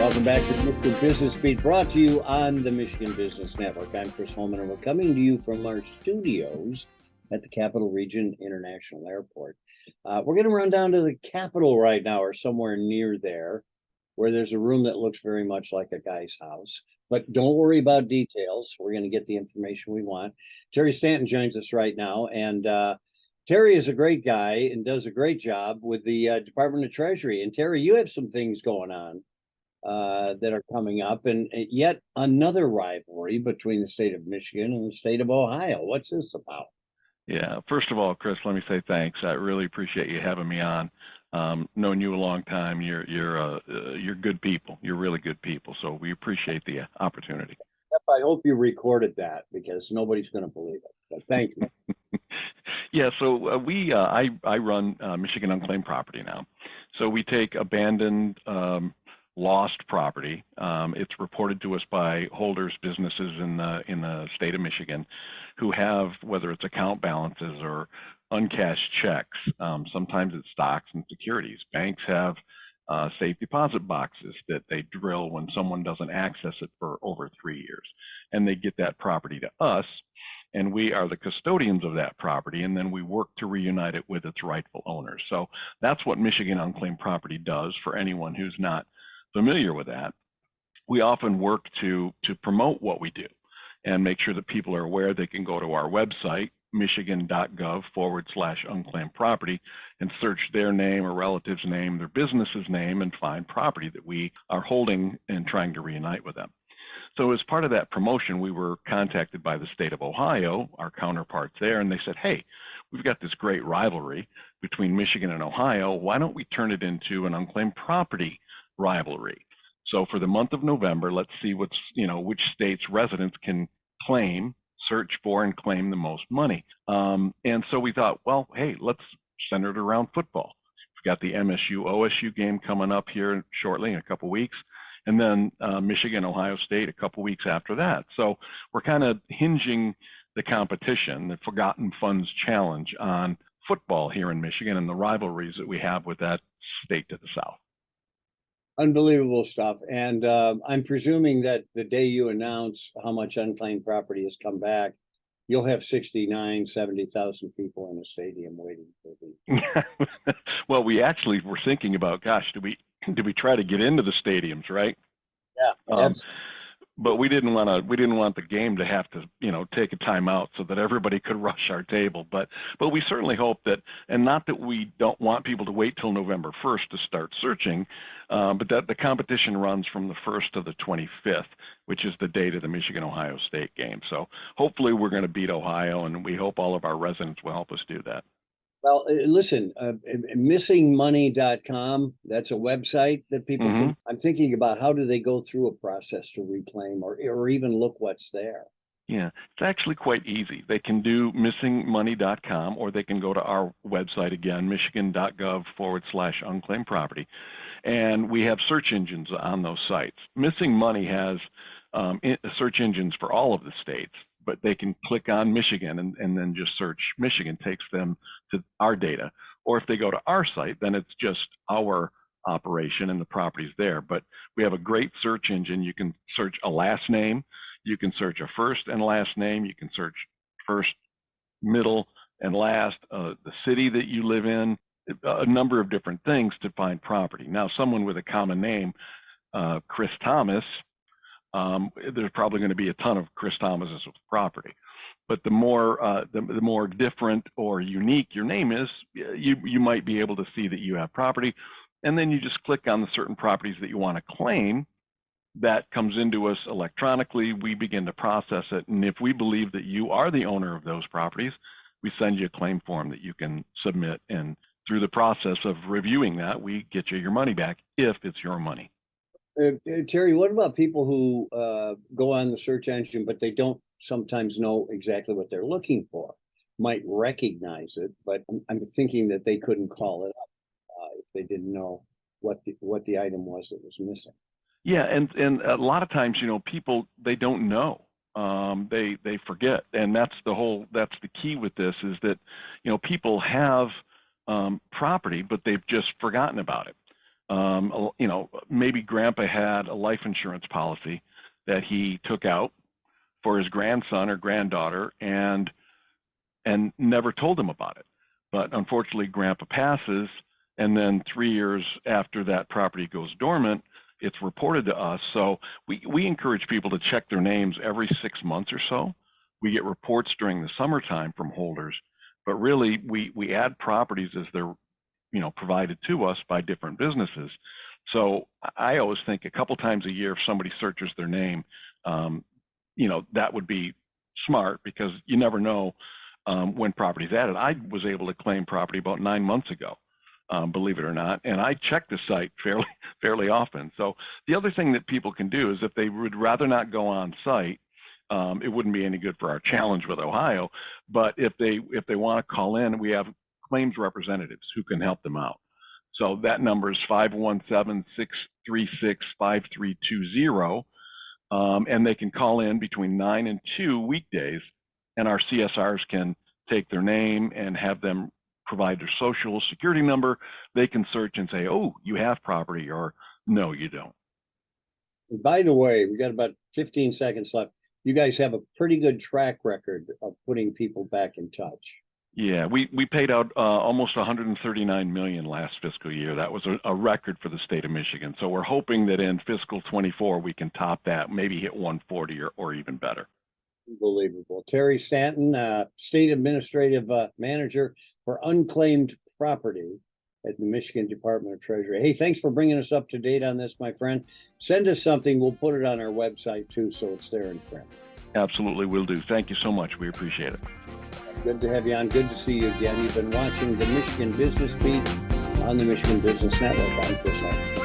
Welcome back to the Michigan Business Beat, brought to you on the Michigan Business Network. I'm Chris Holman, and we're coming to you from our studios at the Capital Region International Airport. We're going to run down to the Capitol right now, or somewhere near there, where there's a room that looks very much like a guy's house. But don't worry about details. We're going to get the information we want. Terry Stanton joins us right now, and Terry is a great guy and does a great job with the Department of Treasury. And Terry, you have some things going on that are coming up, and yet another rivalry between the state of Michigan and the state of Ohio. What's this about? Yeah, first of all, Chris, let me say thanks. I really appreciate you having me on. Known you a long time. You're good people. You're really good people. So we appreciate the opportunity. I hope you recorded that, because nobody's going to believe it. But thank you. Yeah, so I run Michigan Unclaimed Property now. So we take abandoned, lost property. It's reported to us by holders, businesses in the state of Michigan, who have, whether it's account balances or uncashed checks. Sometimes it's stocks and securities. Banks have safe deposit boxes that they drill when someone doesn't access it for over 3 years, and they get that property to us, and we are the custodians of that property, and then we work to reunite it with its rightful owners. So that's what Michigan Unclaimed Property does. For anyone who's not familiar with that, we often work to promote what we do and make sure that people are aware. They can go to our website, michigan.gov/unclaimed property, and search their name or relative's name, their business's name, and find property that we are holding and trying to reunite with them. So as part of that promotion, we were contacted by the state of Ohio, our counterparts there, and they said, hey, we've got this great rivalry between Michigan and Ohio. Why don't we turn it into an unclaimed property rivalry? So for the month of November, let's see which states residents can claim, search for, and claim the most money. And so we thought, well, hey, let's center it around football. We've got the MSU-OSU game coming up here shortly in a couple weeks, and then Michigan-Ohio State a couple weeks after that. So we're kind of hinging the competition, the Forgotten Funds Challenge, on football here in Michigan and the rivalries that we have with that state to the south. Unbelievable stuff. And I'm presuming that the day you announce how much unclaimed property has come back, you'll have 70,000 people in the stadium waiting for the. Well, we actually were thinking about, gosh, do we try to get into the stadiums, right? Yeah. But we didn't want the game to have to, take a timeout so that everybody could rush our table. But we certainly hope that, and not that we don't want people to wait till November 1st to start searching, but that the competition runs from the 1st to the 25th, which is the date of the Michigan-Ohio State game. So hopefully we're going to beat Ohio, and we hope all of our residents will help us do that. Well, listen, missingmoney.com, that's a website that people can. I'm thinking about, how do they go through a process to reclaim or even look what's there? Yeah, it's actually quite easy. They can do missingmoney.com, or they can go to our website again, michigan.gov/unclaimed property. And we have search engines on those sites. Missing Money has search engines for all of the states, but they can click on Michigan and then just search Michigan, takes them to our data. Or if they go to our site, then it's just our operation and the properties there. But we have a great search engine. You can search a last name, you can search a first and last name, you can search first, middle, and last, the city that you live in, a number of different things to find property. Now, someone with a common name, Chris Thomas, there's probably going to be a ton of Chris Thomases with property. But the more different or unique your name is, you might be able to see that you have property, and then you just click on the certain properties that you want to claim. That comes into us electronically. We begin to process it, and if we believe that you are the owner of those properties, we send you a claim form that you can submit, and through the process of reviewing that, we get you your money back if it's your money. Terry, what about people who go on the search engine, but they don't sometimes know exactly what they're looking for? Might recognize it, but I'm thinking that they couldn't call it up if they didn't know what the item was that was missing. Yeah, and a lot of times, people, they don't know. They forget, and that's the key with this, is that people have property, but they've just forgotten about it. Maybe Grandpa had a life insurance policy that he took out for his grandson or granddaughter and never told them about it. But unfortunately, Grandpa passes, and then 3 years after that property goes dormant, it's reported to us. So we encourage people to check their names every 6 months or so. We get reports during the summertime from holders, but really we add properties as they're provided to us by different businesses. So I always think a couple times a year if somebody searches their name, that would be smart, because you never know when property's added. I was able to claim property about 9 months ago, believe it or not, and I check the site fairly often. So the other thing that people can do is, if they would rather not go on site, it wouldn't be any good for our challenge with Ohio, but if they want to call in, we have claims representatives who can help them out. So that number is 517-636-5320, and they can call in between 9 and 2 weekdays, and our CSRs can take their name and have them provide their social security number. They can search and say, oh, you have property, or no, you don't. By the way, we got about 15 seconds left. You guys have a pretty good track record of putting people back in touch. Yeah, we paid out almost $139 million last fiscal year. That was a record for the state of Michigan. So we're hoping that in fiscal 24 we can top that, maybe hit 140 or even better. Unbelievable. Terry Stanton, State Administrative Manager for Unclaimed Property at the Michigan Department of Treasury. Hey, thanks for bringing us up to date on this, my friend. Send us something. We'll put it on our website too, so it's there in print. Absolutely, will do. Thank you so much. We appreciate it. Good to have you on. Good to see you again. You've been watching the Michigan Business Beat on the Michigan Business Network. I'm Chris Holman.